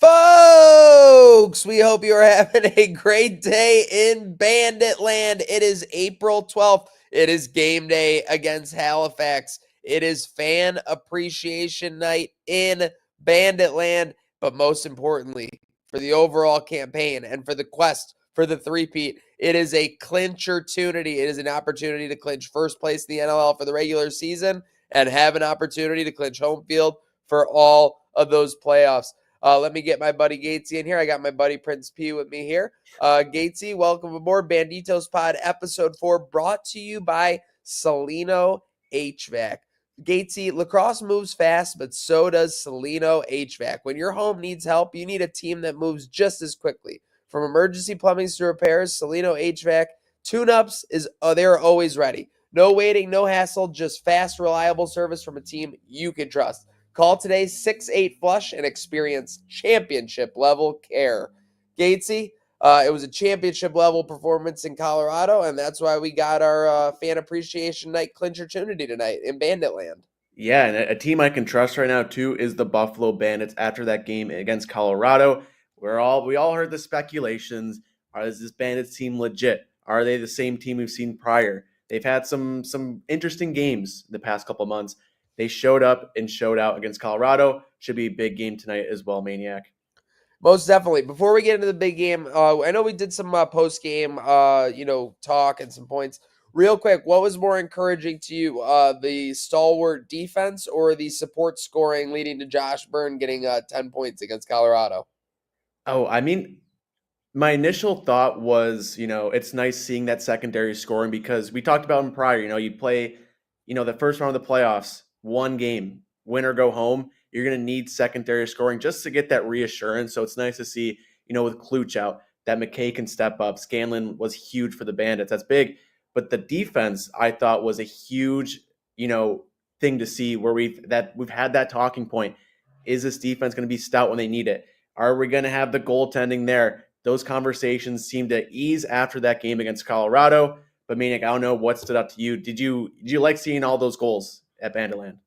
Folks, we hope you are having a great day in Banditland. It is April 12th. It is game day against Halifax. It is fan appreciation night in Banditland. But most importantly, for the overall campaign and for the quest for the three-peat, it is a Clinch-urtunity. It is an opportunity to clinch first place in the NLL for the regular season and have an opportunity to clinch home field for all of those playoffs. Let me get my buddy Gatesy in here. I got my buddy Prince P with me here. Gatesy, welcome aboard. Banditos Pod episode 4 brought to you by Cellino HVAC. Gatesy, lacrosse moves fast, but so does Cellino HVAC. When your home needs help, you need a team that moves just as quickly. From emergency plumbing to repairs, Cellino HVAC tune-ups they're always ready. No waiting, no hassle, just fast, reliable service from a team you can trust. Call today 6-8-FLUSH and experience championship-level care. Gatesy, it was a championship-level performance in Colorado, and that's why we got our fan appreciation night Clinch-urtunity tonight in Banditland. Yeah, and a team I can trust right now, too, is the Buffalo Bandits after that game against Colorado. We all heard the speculations. Is this Bandits team legit? Are they the same team we've seen prior? They've had some interesting games the past couple months. They showed up and showed out against Colorado. Should be a big game tonight as well, Maniac. Most definitely. Before we get into the big game, I know we did some post-game, talk and some points. Real quick, what was more encouraging to you, the stalwart defense or the support scoring leading to Josh Byrne getting 10 points against Colorado? Oh, I mean, my initial thought was, it's nice seeing that secondary scoring because we talked about him prior. You play, the first round of the playoffs, one game, win or go home. You're going to need secondary scoring just to get that reassurance. So it's nice to see, with Clinch out, that McKay can step up. Scanlan was huge for the Bandits. That's big. But the defense, I thought, was a huge, thing to see where we've had that talking point. Is this defense going to be stout when they need it? Are we going to have the goaltending there? Those conversations seemed to ease after that game against Colorado. But Maniac, I don't know what stood out to you. Did you like seeing all those goals at Banditland?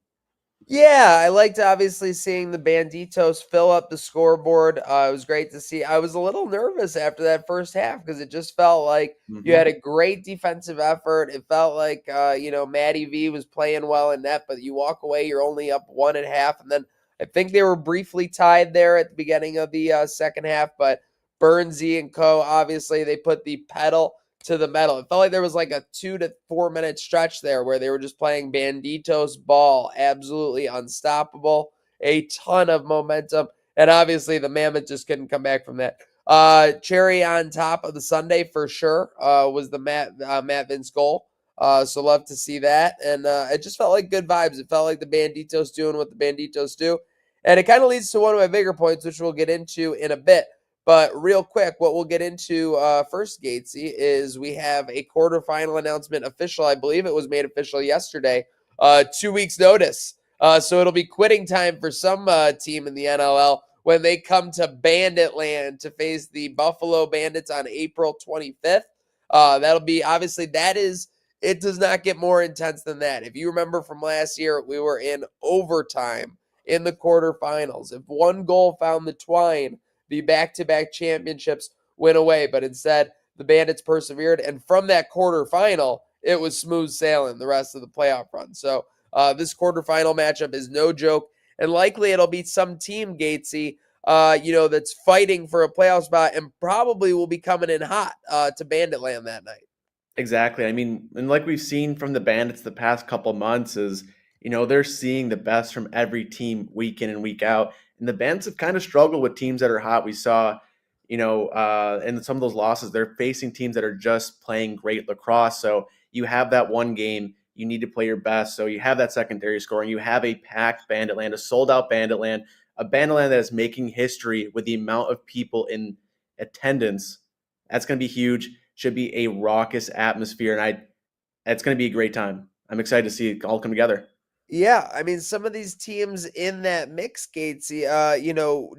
Yeah, I liked obviously seeing the Banditos fill up the scoreboard. It was great to see. I was a little nervous after that first half because it just felt like you had a great defensive effort. It felt like, Matty V was playing well in net, but you walk away, you're only up 1.5. And then I think they were briefly tied there at the beginning of the second half, but Burnsy and co, obviously, they put the pedal to the metal. It felt like there was like a 2 to 4 minute stretch there where they were just playing Banditos ball, absolutely unstoppable, a ton of momentum, and obviously the Mammoth just couldn't come back from that. Cherry on top of the Sunday for sure was the Matt Vince goal. So love to see that, and it just felt like good vibes. It felt like the Banditos doing what the Banditos do, and it kind of leads to one of my bigger points, which we'll get into in a bit. But real quick, what we'll get into first, Gatesy, is we have a quarterfinal announcement official. I believe it was made official yesterday. 2 weeks notice. So it'll be quitting time for some team in the NLL when they come to Banditland to face the Buffalo Bandits on April 25th. That'll be, obviously, it does not get more intense than that. If you remember from last year, we were in overtime in the quarterfinals. If one goal found the twine, the back-to-back championships win away. But instead, the Bandits persevered, and from that quarterfinal, it was smooth sailing the rest of the playoff run. So this quarterfinal matchup is no joke, and likely it'll be some team, Gatesy, that's fighting for a playoff spot and probably will be coming in hot to Banditland that night. Exactly. I mean, and like we've seen from the Bandits the past couple months is, they're seeing the best from every team week in and week out. And the Bandits have kind of struggled with teams that are hot. We saw, in some of those losses, they're facing teams that are just playing great lacrosse. So you have that one game, you need to play your best. So you have that secondary scoring. You have a packed Banditland, a sold out Banditland, a Banditland that is making history with the amount of people in attendance. That's going to be huge. Should be a raucous atmosphere, and it's going to be a great time. I'm excited to see it all come together. Yeah, I mean, some of these teams in that mix, Gatesy,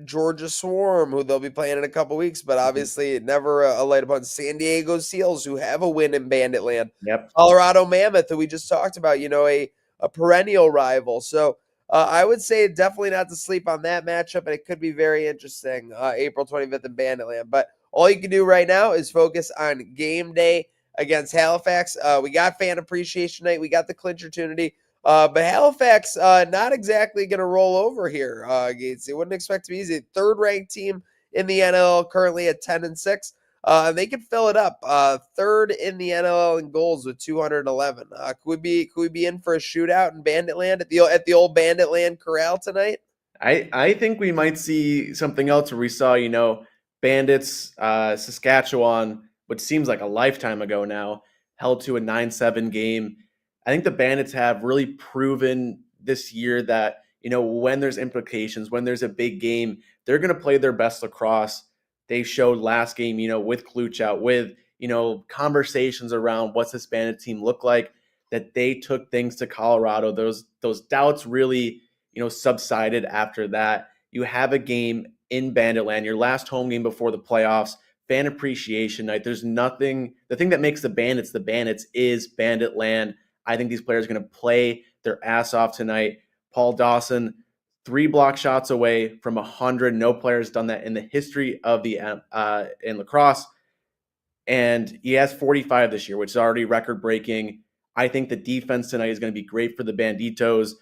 Georgia Swarm, who they'll be playing in a couple weeks, but obviously never a light upon San Diego Seals, who have a win in Banditland. Yep. Colorado Mammoth, who we just talked about, a perennial rival. So I would say definitely not to sleep on that matchup, and it could be very interesting, April 25th in Banditland. But all you can do right now is focus on game day against Halifax. We got fan appreciation night. We got the Clinch-urtunity. But Halifax, not exactly going to roll over here, Gates. They wouldn't expect to be easy. Third ranked team in the NLL, currently at 10-6. They can fill it up. Third in the NLL in goals with 211. Could we be in for a shootout in Banditland at the old Banditland Corral tonight? I think we might see something else where we saw, Bandits, Saskatchewan, which seems like a lifetime ago now, held to a 9-7 game. I think the Bandits have really proven this year that, when there's implications, when there's a big game, they're going to play their best lacrosse. They showed last game, with Kluch out, with, conversations around what's this Bandit team look like, that they took things to Colorado. Those doubts really, subsided after that. You have a game in Banditland, your last home game before the playoffs, fan appreciation night. There's nothing, the thing that makes the Bandits is Banditland. I think these players are going to play their ass off tonight. Paul Dawson, 3 block shots away from 100. No player has done that in the history of the in lacrosse. And he has 45 this year, which is already record breaking. I think the defense tonight is going to be great for the Banditos.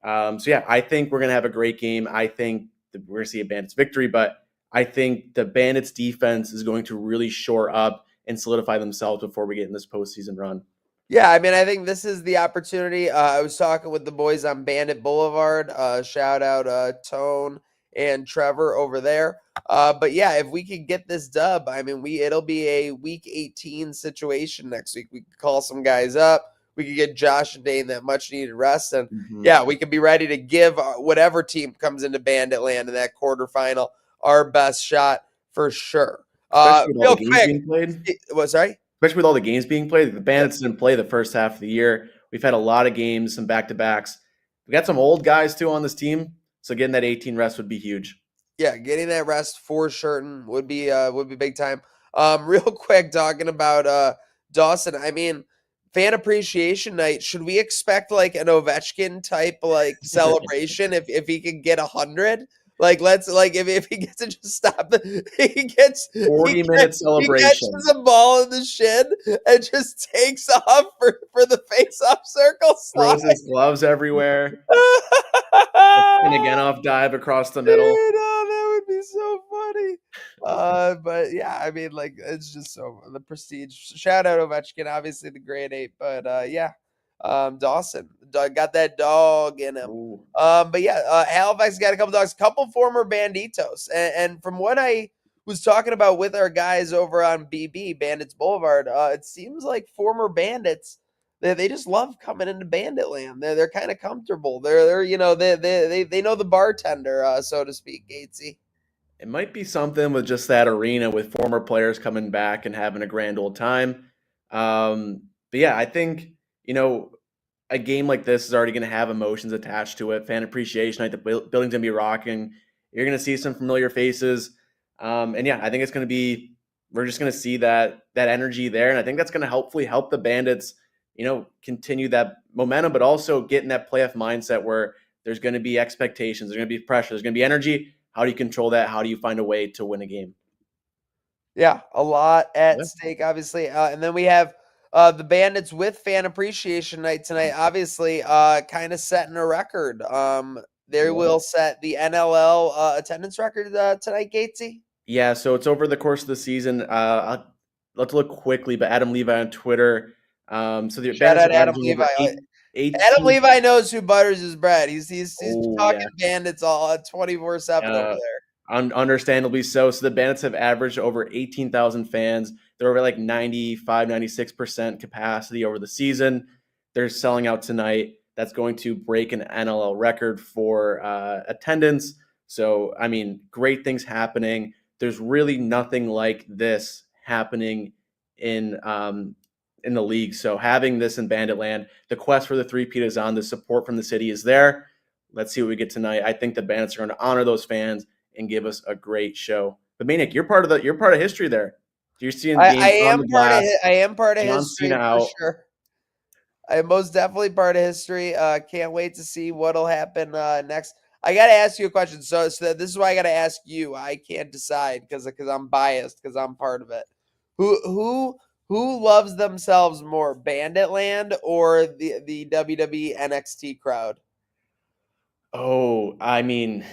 I think we're going to have a great game. I think we're going to see a Bandits victory, but I think the Bandits defense is going to really shore up and solidify themselves before we get in this postseason run. Yeah, I mean, I think this is the opportunity. I was talking with the boys on Bandit Boulevard. Shout out Tone and Trevor over there. But yeah, if we could get this dub, I mean, it'll be a week 18 situation next week. We could call some guys up. We could get Josh and Dane that much needed rest, and yeah, we could be ready to give whatever team comes into Banditland in that quarterfinal our best shot for sure. Real quick, sorry. Especially with all the games being played. The Bandits didn't play the first half of the year. We've had a lot of games, some back-to-backs. We got some old guys, too, on this team, so getting that 18 rest would be huge. Yeah, getting that rest for certain would be big time. Real quick, talking about Dawson, I mean, fan appreciation night, should we expect, like, an Ovechkin type, like, celebration if he could get 100? Like, if he gets to just stop, he gets 40-minute celebration. He catches a ball in the shin and just takes off for the face-off circle. Throws his gloves everywhere. And again, off dive across the middle. Dude, that would be so funny. But yeah, I mean, like, it's just so the prestige. Shout out Ovechkin, obviously the grade 8, but yeah. Dawson got that dog in him. But yeah, Halifax got a couple dogs, couple former Banditos, and from what I was talking about with our guys over on BB Bandits Boulevard, it seems like former Bandits they just love coming into Banditland. They're kind of comfortable. They're they know the bartender, so to speak, Gatesy. It might be something with just that arena with former players coming back and having a grand old time. But yeah, I think a game like this is already going to have emotions attached to it. Fan appreciation night, the building's going to be rocking. You're going to see some familiar faces. And yeah, I think it's going to be, we're just going to see that energy there. And I think that's going to hopefully help the Bandits, continue that momentum, but also get in that playoff mindset where there's going to be expectations, there's going to be pressure, there's going to be energy. How do you control that? How do you find a way to win a game? Yeah, a lot at Yeah. stake, obviously. And then we have the Bandits with Fan Appreciation Night tonight, obviously, kind of setting a record. They Yeah. will set the NLL attendance record tonight, Gatesy. Yeah, so it's over the course of the season. Let's look quickly, but Adam Levi on Twitter. So the Shout Bandits out are Adam averaging Levi. over Adam 18. Levi knows who butters his bread. He's Oh, talking yeah. Bandits all 24/7 over there. Understandably so. So the Bandits have averaged over 18,000 fans. They're over like 95, 96% capacity over the season. They're selling out tonight. That's going to break an NLL record for attendance. So, I mean, great things happening. There's really nothing like this happening in the league. So having this in Banditland, the quest for the three-peat is on. The support from the city is there. Let's see what we get tonight. I think the Bandits are going to honor those fans and give us a great show. But Maniac, you're part of history there. You're seeing I games on am the part of glass. I am part of John history Cena for out. sure. I am most definitely part of history. Can't wait to see what'll happen next. I got to ask you a question. So this is why I got to ask you. I can't decide because I'm biased because I'm part of it. Who loves themselves more, Banditland or the WWE NXT crowd? Oh, I mean,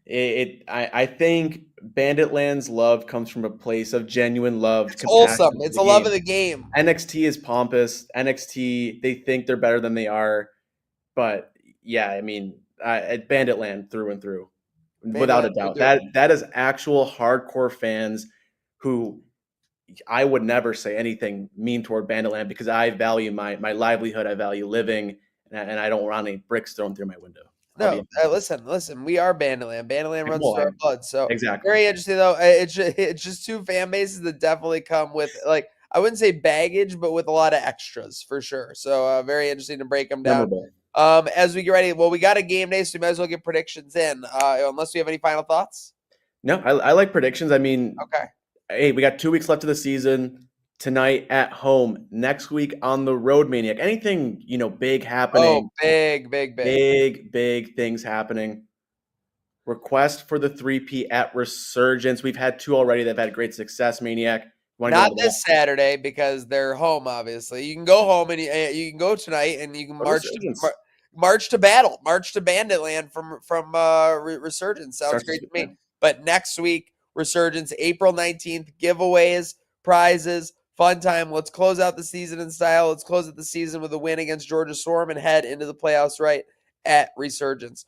I think Banditland's love comes from a place of genuine love, It's compassion wholesome. for It's the a love game. of the game. NXT is pompous. NXT, they think they're better than they are. But yeah, I mean, at Banditland through and through, without Banditland a doubt. through. That is actual hardcore fans who I would never say anything mean toward Banditland because I value my livelihood. I value living, and I don't want any bricks thrown through my window. I'll No, be honest. listen. We are Banditland. Banditland runs Well, through our blood. So exactly. very interesting, though. It's just two fan bases that definitely come with like I wouldn't say baggage, but with a lot of extras for sure. So very interesting to break them down. Memorable. As we get ready, well, we got a game day, so we might as well get predictions in. Unless we have any final thoughts. No, I like predictions. I mean, Okay. hey, we got 2 weeks left of the season. Tonight at home, next week on the road, Maniac. Anything big Oh, happening? big. Big things happening. Request for the 3P at Resurgence. We've had 2 already that have had great success, Maniac. Want to go Not into that? this Saturday because they're home. Obviously, you can go home and you can go tonight, and you can Go to Resurgence. march to battle, march to Banditland from Resurgence. Sounds Starts this great to me. weekend. But next week, Resurgence, April 19th, giveaways, prizes, fun time. Let's close out the season in style. Let's close out the season with a win against Georgia Storm and head into the playoffs right at Resurgence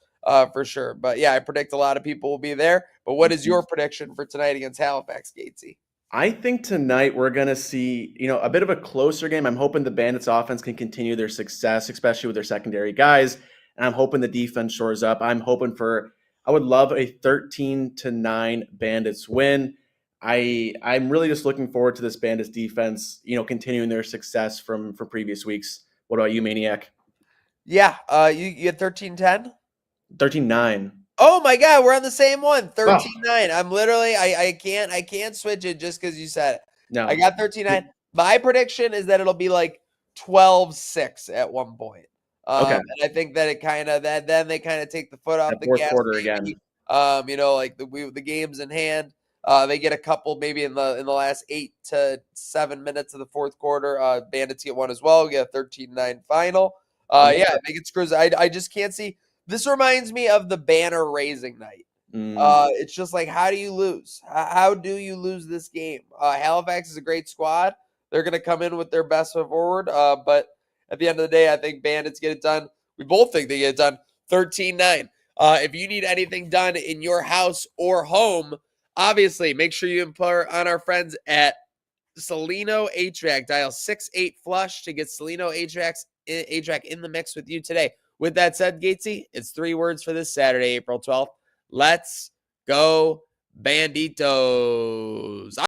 for sure. But yeah, I predict a lot of people will be there. But what is your prediction for tonight against Halifax, Gatesy? I think tonight we're going to see, a bit of a closer game. I'm hoping the Bandits offense can continue their success, especially with their secondary guys. And I'm hoping the defense shores up. I would love a 13-9 Bandits win. I'm really just looking forward to this Bandits defense, continuing their success from previous weeks. What about you, Maniac? Yeah, you get 13-10? 13-9. Oh my god, we're on the same one. Oh, 13-9. I'm literally I can't switch it just because you said it. no. I got 13-9. My prediction is that it'll be like 12-6 at one point. Okay. And I think that it kind of that then they kind of take the foot off That the fourth gas, quarter maybe. again. Like the games in hand. They get a couple maybe in the last 8 to 7 minutes of the fourth quarter. Bandits get one as well. We get a 13-9 final. Yeah, I think it screws. I just can't see. This reminds me of the banner raising night. It's just like, how do you lose? How do you lose this game? Halifax is a great squad. They're going to come in with their best foot forward. But at the end of the day, I think Bandits get it done. We both think they get it done 13-9. If you need anything done in your house or home, obviously make sure you impart on our friends at Salino HVAC. Dial 68 flush to get Salino HVAC in the mix with you today. With that said, Gatesy, it's 3 words for this Saturday, April 12th. Let's go, Banditos.